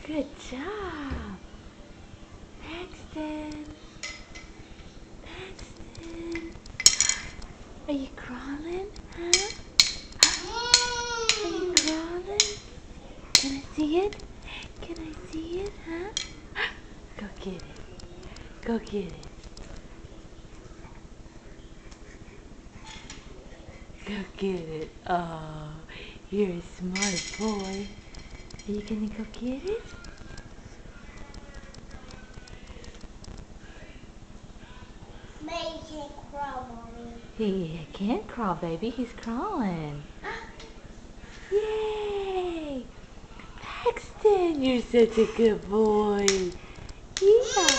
Good job. Paxton. Paxton. Are you crawling? Huh? Are you crawling? Can I see it? Can I see it? Huh? Go get it. Go get it. Go get it. Oh, you're a smart boy. Are you gonna go get it? Maybe he can't crawl, Mommy. He can't crawl, baby. He's crawling. Yay! Paxton, you're such a good boy. Yeah.